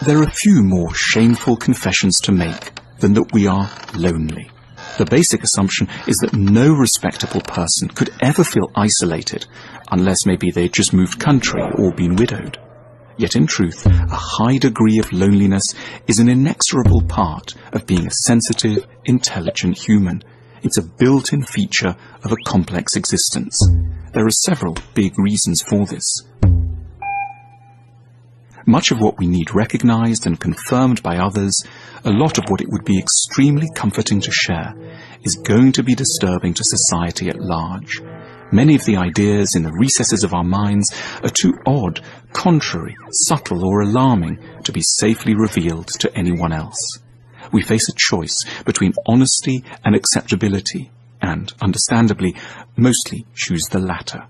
There are few more shameful confessions to make than that we are lonely. The basic assumption is that no respectable person could ever feel isolated, unless maybe they'd just moved country or been widowed. Yet in truth, a high degree of loneliness is an inexorable part of being a sensitive, intelligent human. It's a built-in feature of a complex existence. There are several big reasons for this. Much of what we need recognized and confirmed by others, a lot of what it would be extremely comforting to share, is going to be disturbing to society at large. Many of the ideas in the recesses of our minds are too odd, contrary, subtle or alarming to be safely revealed to anyone else. We face a choice between honesty and acceptability, and, understandably, mostly choose the latter.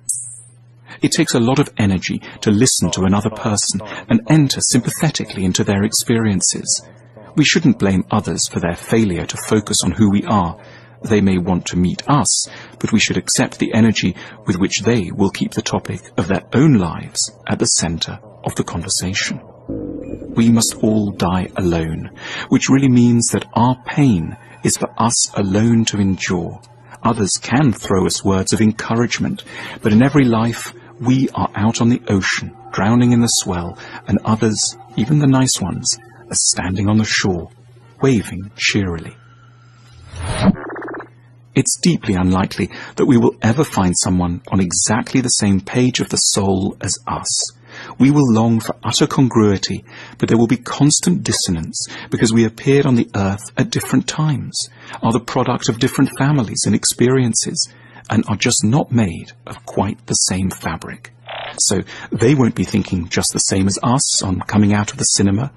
It takes a lot of energy to listen to another person and enter sympathetically into their experiences. We shouldn't blame others for their failure to focus on who we are. They may want to meet us, but we should accept the energy with which they will keep the topic of their own lives at the center of the conversation. We must all die alone, which really means that our pain is for us alone to endure. Others can throw us words of encouragement, but in every life we are out on the ocean, drowning in the swell, and others, even the nice ones, are standing on the shore, waving cheerily. It's deeply unlikely that we will ever find someone on exactly the same page of the soul as us. We will long for utter congruity, but there will be constant dissonance because we appeared on the earth at different times, are the product of different families and experiences, and are just not made of quite the same fabric. So they won't be thinking just the same as us on coming out of the cinema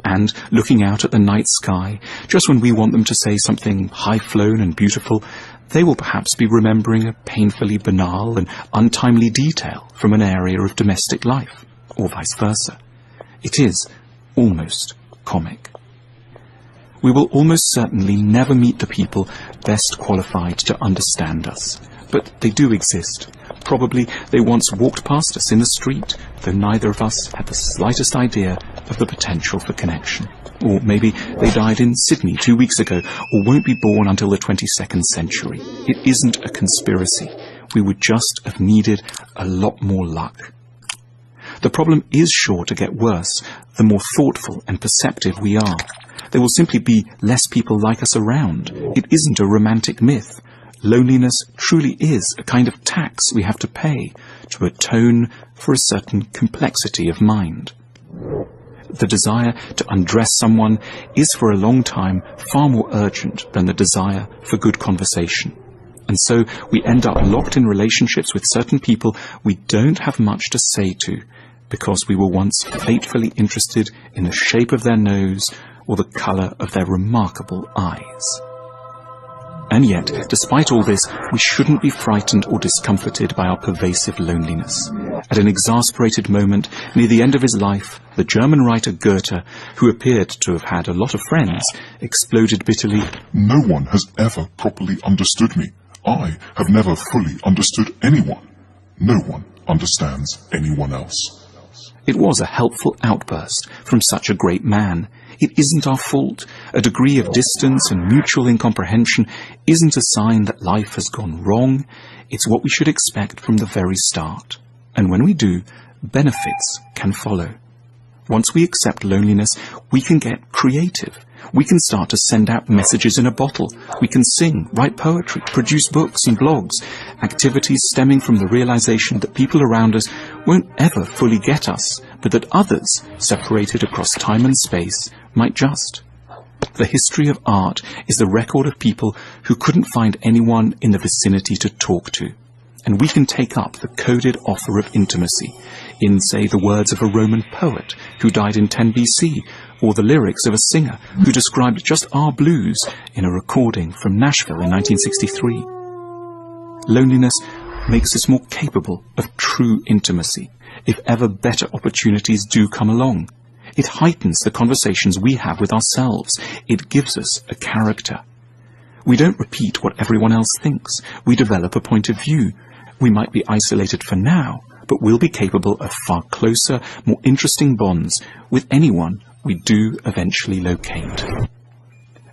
and looking out at the night sky. Just when we want them to say something high-flown and beautiful, they will perhaps be remembering a painfully banal and untimely detail from an area of domestic life, or vice versa. It is almost comic. We will almost certainly never meet the people best qualified to understand us, but they do exist. Probably they once walked past us in the street, though neither of us had the slightest idea of the potential for connection. Or maybe they died in Sydney 2 weeks ago, or won't be born until the 22nd century. It isn't a conspiracy. We would just have needed a lot more luck. The problem is sure to get worse the more thoughtful and perceptive we are. There will simply be less people like us around. It isn't a romantic myth. Loneliness truly is a kind of tax we have to pay to atone for a certain complexity of mind. The desire to undress someone is for a long time far more urgent than the desire for good conversation. And so we end up locked in relationships with certain people we don't have much to say to, because we were once fatefully interested in the shape of their nose or the colour of their remarkable eyes. And yet, despite all this, we shouldn't be frightened or discomforted by our pervasive loneliness. At an exasperated moment, near the end of his life, the German writer Goethe, who appeared to have had a lot of friends, exploded bitterly, "No one has ever properly understood me. I have never fully understood anyone. No one understands anyone else." It was a helpful outburst from such a great man. It isn't our fault. A degree of distance and mutual incomprehension isn't a sign that life has gone wrong. It's what we should expect from the very start. And when we do, benefits can follow. Once we accept loneliness, we can get creative. We can start to send out messages in a bottle. We can sing, write poetry, produce books and blogs, activities stemming from the realization that people around us won't ever fully get us, but that others, separated across time and space, might just. The history of art is the record of people who couldn't find anyone in the vicinity to talk to. And we can take up the coded offer of intimacy in, say, the words of a Roman poet who died in 10 BC, or the lyrics of a singer who described just our blues in a recording from Nashville in 1963. Loneliness makes us more capable of true intimacy, if ever better opportunities do come along. It heightens the conversations we have with ourselves. It gives us a character. We don't repeat what everyone else thinks. We develop a point of view. We might be isolated for now, but we'll be capable of far closer, more interesting bonds with anyone we do eventually locate.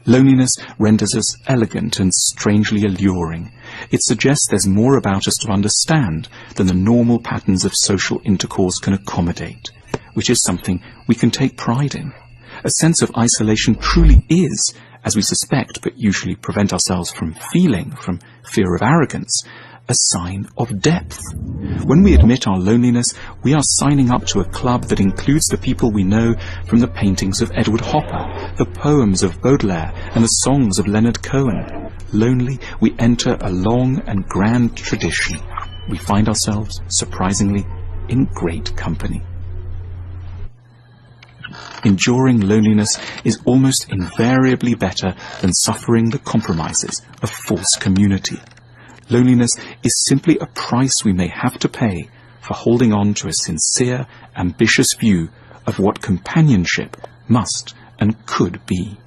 Loneliness renders us elegant and strangely alluring. It suggests there's more about us to understand than the normal patterns of social intercourse can accommodate, which is something we can take pride in. A sense of isolation truly is, as we suspect but usually prevent ourselves from feeling, from fear of arrogance, a sign of depth. When we admit our loneliness, we are signing up to a club that includes the people we know from the paintings of Edward Hopper, the poems of Baudelaire, and the songs of Leonard Cohen. Lonely, we enter a long and grand tradition. We find ourselves, surprisingly, in great company. Enduring loneliness is almost invariably better than suffering the compromises of false community. Loneliness is simply a price we may have to pay for holding on to a sincere, ambitious view of what companionship must and could be.